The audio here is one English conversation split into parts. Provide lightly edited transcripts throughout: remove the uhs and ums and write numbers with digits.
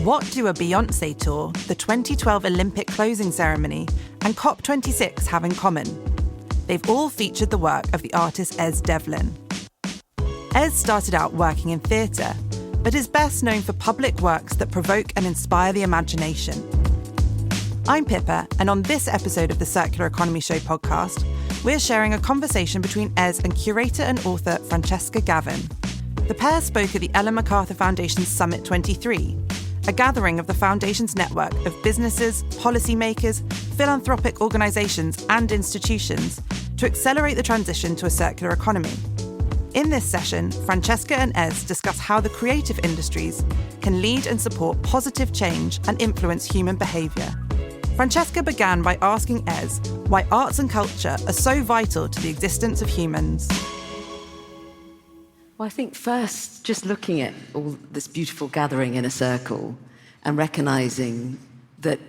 What do a Beyoncé tour, the 2012 Olympic closing ceremony, and COP26 have in common? They've all featured the work of the artist Es Devlin. Es started out working in theatre, but is best known for public works that provoke and inspire the imagination. I'm Pippa, and on this episode of the Circular Economy Show podcast, we're sharing a conversation between Es and curator and author Francesca Gavin. The pair spoke at the MacArthur Foundation's Summit 23, a gathering of the Foundation's network of businesses, policymakers, philanthropic organisations and institutions to accelerate the transition to a circular economy. In this session, Francesca and Es discuss how the creative industries can lead and support positive change and influence human behaviour. Francesca began by asking Es why arts and culture are so vital to the existence of humans. Well, I think first, just looking at all this beautiful gathering in a circle and recognising that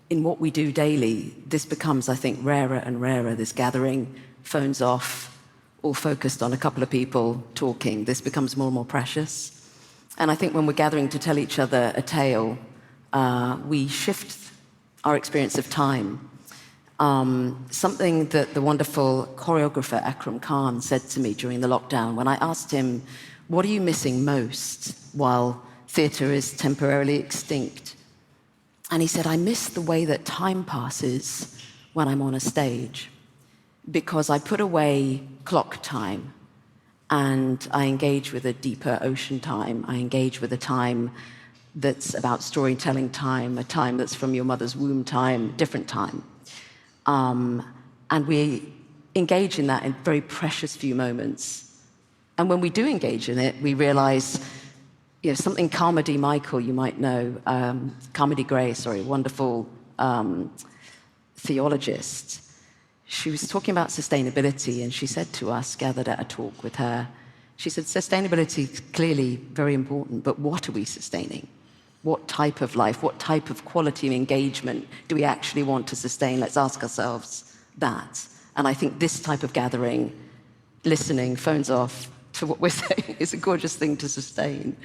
in what we do daily, this becomes, I think, rarer and rarer, this gathering, phones off, all focused on a couple of people talking. This becomes more and more precious. And I think when we're gathering to tell each other a tale, we shift our experience of time. Something that the wonderful choreographer Akram Khan said to me during the lockdown when I asked him, what are you missing most while theatre is temporarily extinct? And he said, I miss the way that time passes when I'm on a stage, because I put away clock time and I engage with a deeper ocean time. I engage with a time that's about storytelling time, a time that's from your mother's womb time, different time. And we engage in that in very precious few moments. And when we do engage in it, we realize, something Carmody Michael, you might know, Carmody Gray, wonderful theologist. She was talking about sustainability, and she said to us, gathered at a talk with her, she said, sustainability is clearly very important, but what are we sustaining? What type of life, what type of quality of engagement do we actually want to sustain? Let's ask ourselves that. And I think this type of gathering, listening, phones off to what we're saying, is a gorgeous thing to sustain.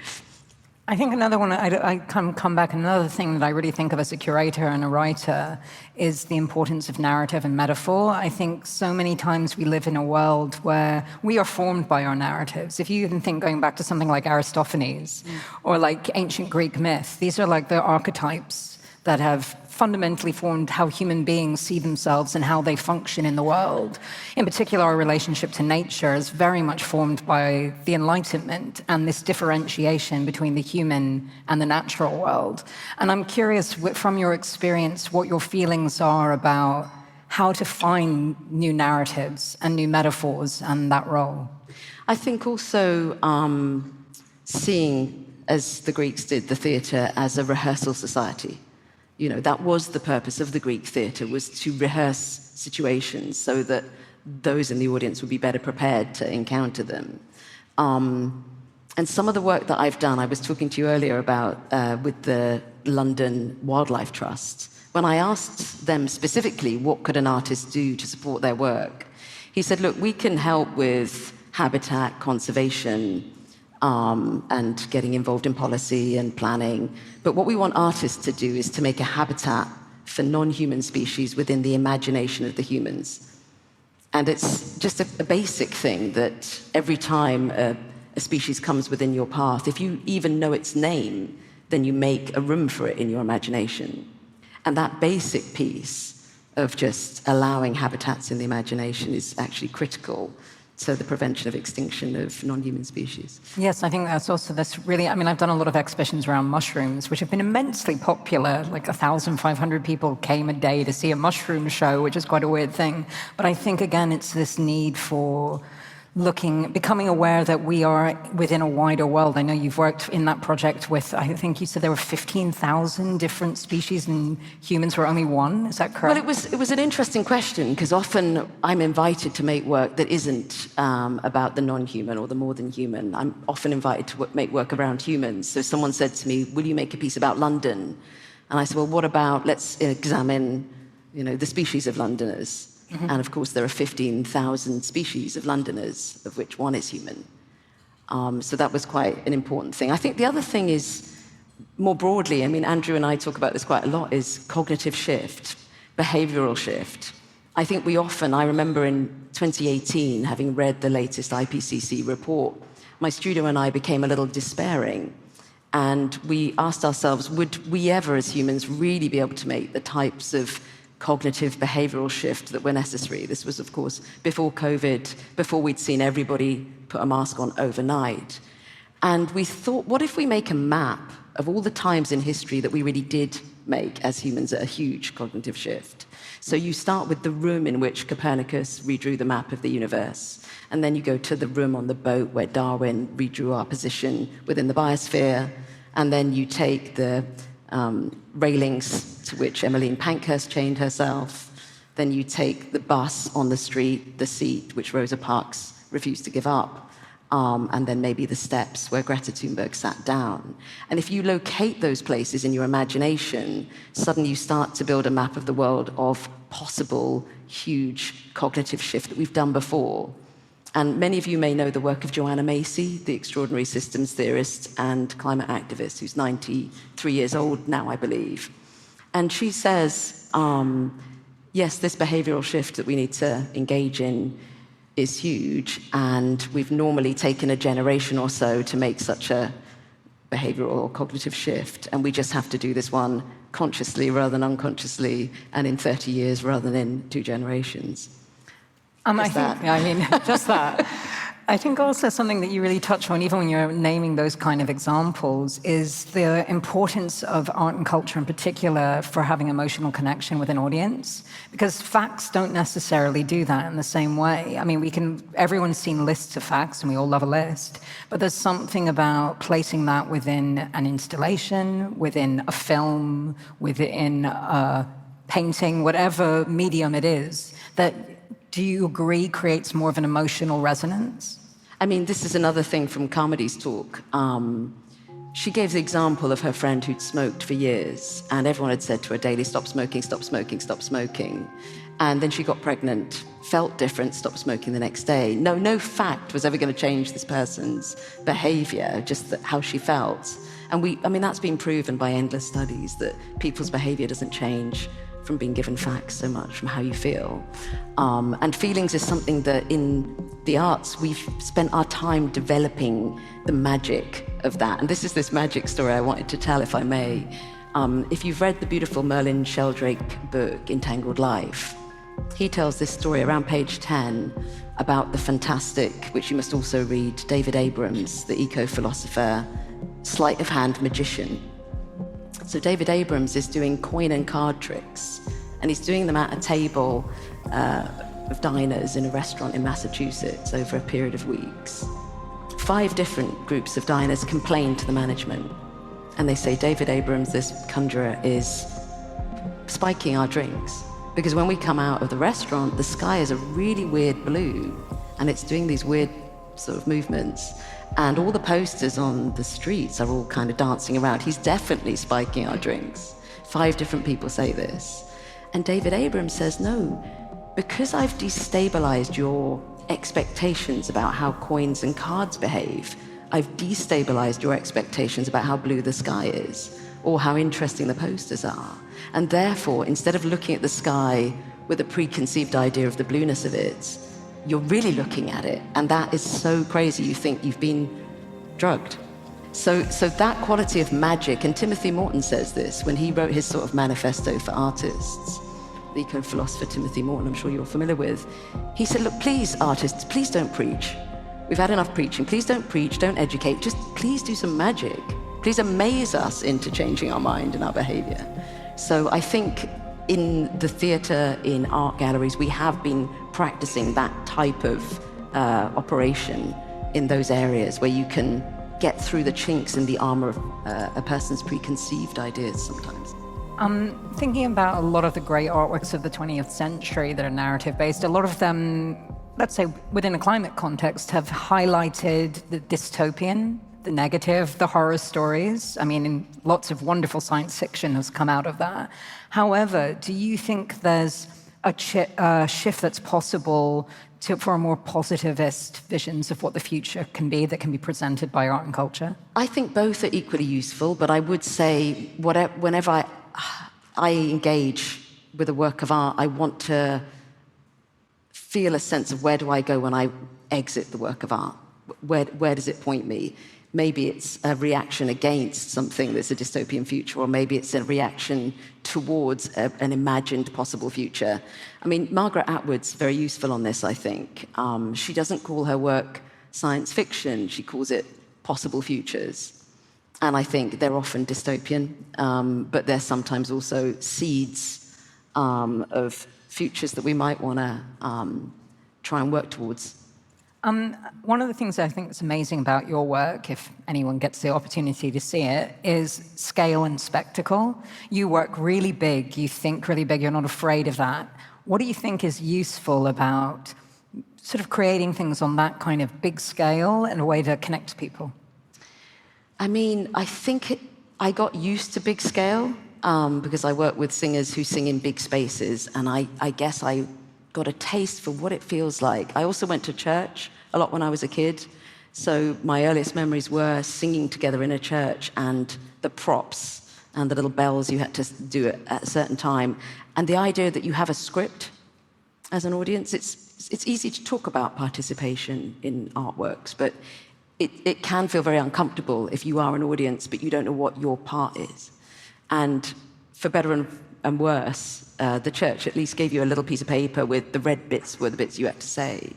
I think another one, I come back, another thing that I really think of as a curator and a writer is the importance of narrative and metaphor. I think so many times we live in a world where we are formed by our narratives. If you even think going back to something like Aristophanes or like ancient Greek myth, these are like the archetypes that have fundamentally formed how human beings see themselves and how they function in the world. In particular, our relationship to nature is very much formed by the Enlightenment and this differentiation between the human and the natural world. And I'm curious, from your experience, what your feelings are about how to find new narratives and new metaphors and that role. I think also seeing, as the Greeks did, the theatre as a rehearsal society. That was the purpose of the Greek theatre, was to rehearse situations so that those in the audience would be better prepared to encounter them. And some of the work that I've done, I was talking to you earlier about with the London Wildlife Trust. When I asked them specifically what could an artist do to support their work, he said, look, we can help with habitat conservation, and getting involved in policy and planning. But what we want artists to do is to make a habitat for non-human species within the imagination of the humans. And it's just a basic thing that every time a species comes within your path, if you even know its name, then you make a room for it in your imagination. And that basic piece of just allowing habitats in the imagination is actually critical to the prevention of extinction of non-human species. Yes, I think that's also, I've done a lot of exhibitions around mushrooms, which have been immensely popular. Like 1,500 people came a day to see a mushroom show, which is quite a weird thing. But I think, again, it's this need for becoming aware that we are within a wider world. I know you've worked in that project with, I think you said there were 15,000 different species and humans were only one. Is that correct? Well, it was an interesting question, because often I'm invited to make work that isn't about the non-human or the more than human. I'm often invited to make work around humans. So someone said to me, will you make a piece about London? And I said, well, what about, let's examine, the species of Londoners. Mm-hmm. And of course, there are 15,000 species of Londoners, of which one is human. So that was quite an important thing. I think the other thing is more broadly, I mean, Andrew and I talk about this quite a lot, is cognitive shift, behavioral shift. I think I remember in 2018, having read the latest IPCC report, my studio and I became a little despairing. And we asked ourselves, would we ever, as humans, really be able to make the types of cognitive behavioral shift that were necessary? This was, of course, before COVID, before we'd seen everybody put a mask on overnight. And we thought, what if we make a map of all the times in history that we really did make, as humans, a huge cognitive shift? So you start with the room in which Copernicus redrew the map of the universe, and then you go to the room on the boat where Darwin redrew our position within the biosphere, and then you take the railings to which Emmeline Pankhurst chained herself, then you take the bus on the street, the seat which Rosa Parks refused to give up, and then maybe the steps where Greta Thunberg sat down. And if you locate those places in your imagination, suddenly you start to build a map of the world of possible huge cognitive shift that we've done before. And many of you may know the work of Joanna Macy, the extraordinary systems theorist and climate activist, who's 93 years old now, I believe. And she says, yes, this behavioral shift that we need to engage in is huge, and we've normally taken a generation or so to make such a behavioral or cognitive shift, and we just have to do this one consciously rather than unconsciously, and in 30 years rather than in 2 generations. Just that. I think also something that you really touch on, even when you're naming those kind of examples, is the importance of art and culture in particular for having emotional connection with an audience. Because facts don't necessarily do that in the same way. I mean, everyone's seen lists of facts and we all love a list, but there's something about placing that within an installation, within a film, within a painting, whatever medium it is, that, do you agree, creates more of an emotional resonance? I mean, this is another thing from Carmody's talk. She gave the example of her friend who'd smoked for years, and everyone had said to her daily, stop smoking, stop smoking, stop smoking. And then she got pregnant, felt different, stopped smoking the next day. No fact was ever going to change this person's behavior, just how she felt. And that's been proven by endless studies, that people's behavior doesn't change from being given facts so much, from how you feel. And feelings is something that in the arts, we've spent our time developing the magic of that. And this magic story I wanted to tell, if I may. If you've read the beautiful Merlin Sheldrake book, Entangled Life, he tells this story around page 10 about the fantastic, which you must also read, David Abrams, the eco-philosopher, sleight of hand magician. So David Abrams is doing coin and card tricks, and he's doing them at a table of diners in a restaurant in Massachusetts over a period of weeks. 5 different groups of diners complain to the management, and they say, David Abrams, this conjurer, is spiking our drinks, because when we come out of the restaurant, the sky is a really weird blue, and it's doing these weird sort of movements. And all the posters on the streets are all kind of dancing around. He's definitely spiking our drinks. 5 different people say this. And David Abrams says, no, because I've destabilized your expectations about how coins and cards behave, I've destabilized your expectations about how blue the sky is or how interesting the posters are. And therefore, instead of looking at the sky with a preconceived idea of the blueness of it, you're really looking at it, and that is so crazy you think you've been drugged. So that quality of magic, and Timothy Morton says this when he wrote his sort of manifesto for artists, the eco-philosopher Timothy Morton, I'm sure you're familiar with. He said, look, please, artists, please don't preach. We've had enough preaching. Please don't preach, don't educate, just please do some magic. Please amaze us into changing our mind and our behavior. So I think in the theatre, in art galleries, we have been practicing that type of operation in those areas where you can get through the chinks in the armor of a person's preconceived ideas sometimes. I'm thinking about a lot of the great artworks of the 20th century that are narrative-based. A lot of them, let's say, within a climate context, have highlighted the dystopian, the negative, the horror stories. I mean, lots of wonderful science fiction has come out of that. However, do you think there's a shift that's possible for a more positivist visions of what the future can be that can be presented by art and culture? I think both are equally useful, but I would say whenever I engage with a work of art, I want to feel a sense of where do I go when I exit the work of art? Where does it point me? Maybe it's a reaction against something that's a dystopian future, or maybe it's a reaction towards an imagined possible future. I mean, Margaret Atwood's very useful on this, I think. She doesn't call her work science fiction, she calls it possible futures. And I think they're often dystopian, but they're sometimes also seeds of futures that we might want to try and work towards. One of the things I think is amazing about your work, if anyone gets the opportunity to see it, is scale and spectacle. You work really big, you think really big, you're not afraid of that. What do you think is useful about sort of creating things on that kind of big scale in a way to connect to people? I mean, I think I got used to big scale because I work with singers who sing in big spaces, and I guess I got a taste for what it feels like. I also went to church a lot when I was a kid, so my earliest memories were singing together in a church and the props and the little bells you had to do it at a certain time. And the idea that you have a script as an audience, it's easy to talk about participation in artworks, but it can feel very uncomfortable if you are an audience but you don't know what your part is. And for better and worse, the church at least gave you a little piece of paper with the red bits were the bits you had to say.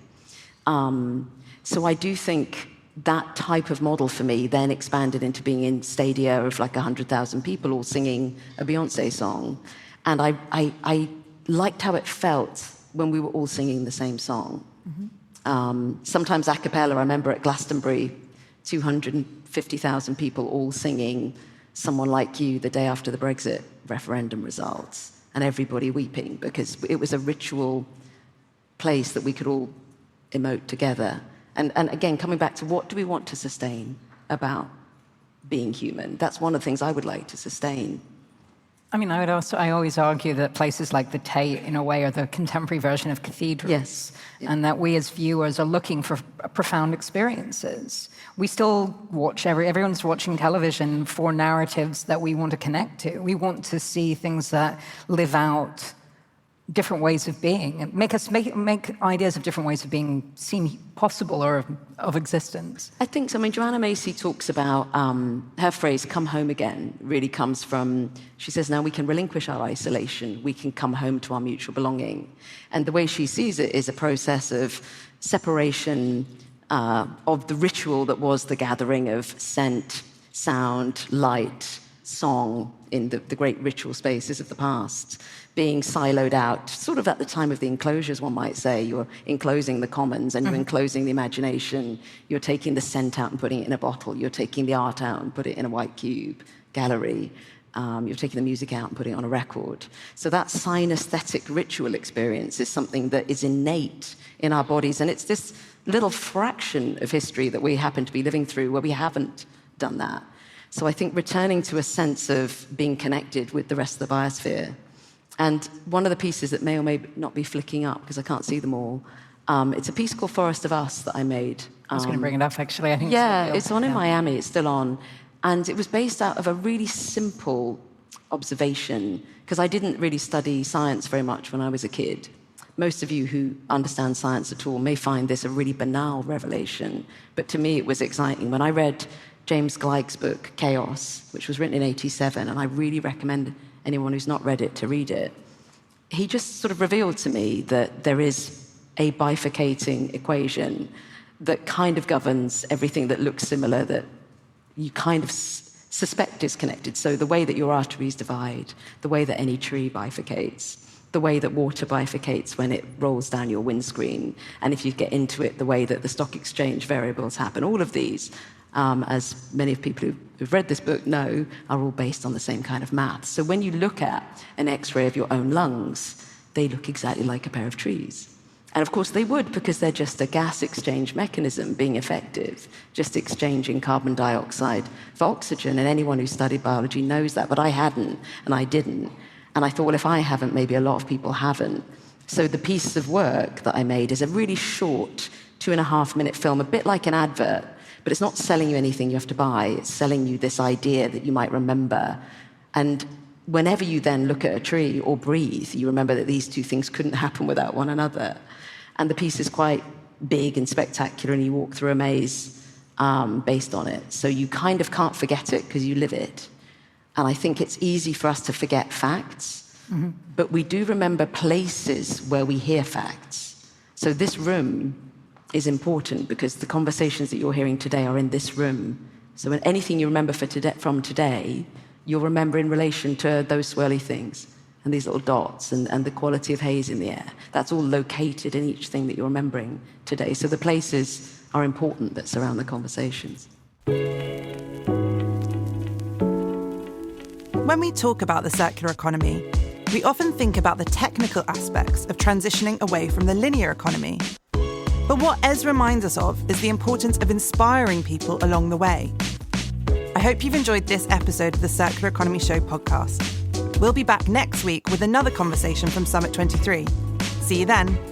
So I do think that type of model for me then expanded into being in stadia of like 100,000 people all singing a Beyonce song. And I liked how it felt when we were all singing the same song. Mm-hmm. Sometimes a cappella. I remember at Glastonbury, 250,000 people all singing Someone Like You the day after the Brexit referendum results, and everybody weeping because it was a ritual place that we could all emote together. And again, coming back to what do we want to sustain about being human? That's one of the things I would like to sustain. I mean, I always argue that places like the Tate, in a way, are the contemporary version of cathedrals. Yes. Yeah. And that we as viewers are looking for profound experiences. We still watch, everyone's watching television for narratives that we want to connect to. We want to see things that live out different ways of being and make ideas of different ways of being seem possible or of existence. I think so. I mean, Joanna Macy talks about her phrase, come home again, really comes from, she says, now we can relinquish our isolation. We can come home to our mutual belonging. And the way she sees it is a process of separation of the ritual that was the gathering of scent, sound, light, song in the great ritual spaces of the past, being siloed out, sort of at the time of the enclosures, one might say. You're enclosing the commons and you're enclosing the imagination. You're taking the scent out and putting it in a bottle. You're taking the art out and putting it in a white cube gallery. You're taking the music out and putting it on a record. So that synesthetic ritual experience is something that is innate in our bodies, and it's this little fraction of history that we happen to be living through where we haven't done that. So I think returning to a sense of being connected with the rest of the biosphere. And one of the pieces that may or may not be flicking up, because I can't see them all, it's a piece called Forest of Us that I made. I was going to bring it up, actually. I think it's on in Miami. It's still on. And it was based out of a really simple observation, because I didn't really study science very much when I was a kid. Most of you who understand science at all may find this a really banal revelation. But to me, it was exciting. When I read James Gleick's book, Chaos, which was written in 1987, and I really recommend anyone who's not read it to read it, he just sort of revealed to me that there is a bifurcating equation that kind of governs everything that looks similar, that you kind of suspect is connected. So the way that your arteries divide, the way that any tree bifurcates, the way that water bifurcates when it rolls down your windscreen, and if you get into it, the way that the stock exchange variables happen, all of these, as many of people who've read this book know, are all based on the same kind of math. So when you look at an X-ray of your own lungs, they look exactly like a pair of trees. And of course they would, because they're just a gas exchange mechanism being effective, just exchanging carbon dioxide for oxygen. And anyone who studied biology knows that, but I hadn't, and I didn't. And I thought, well, if I haven't, maybe a lot of people haven't. So the piece of work that I made is a really short 2.5-minute film, a bit like an advert, but it's not selling you anything you have to buy. It's selling you this idea that you might remember. And whenever you then look at a tree or breathe, you remember that these two things couldn't happen without one another. And the piece is quite big and spectacular, and you walk through a maze based on it. So you kind of can't forget it because you live it. And I think it's easy for us to forget facts, but we do remember places where we hear facts. So this room is important because the conversations that you're hearing today are in this room. So when anything you remember from today, you'll remember in relation to those swirly things and these little dots and the quality of haze in the air. That's all located in each thing that you're remembering today. So the places are important that surround the conversations. When we talk about the circular economy, we often think about the technical aspects of transitioning away from the linear economy. But what Es reminds us of is the importance of inspiring people along the way. I hope you've enjoyed this episode of the Circular Economy Show podcast. We'll be back next week with another conversation from Summit 23. See you then.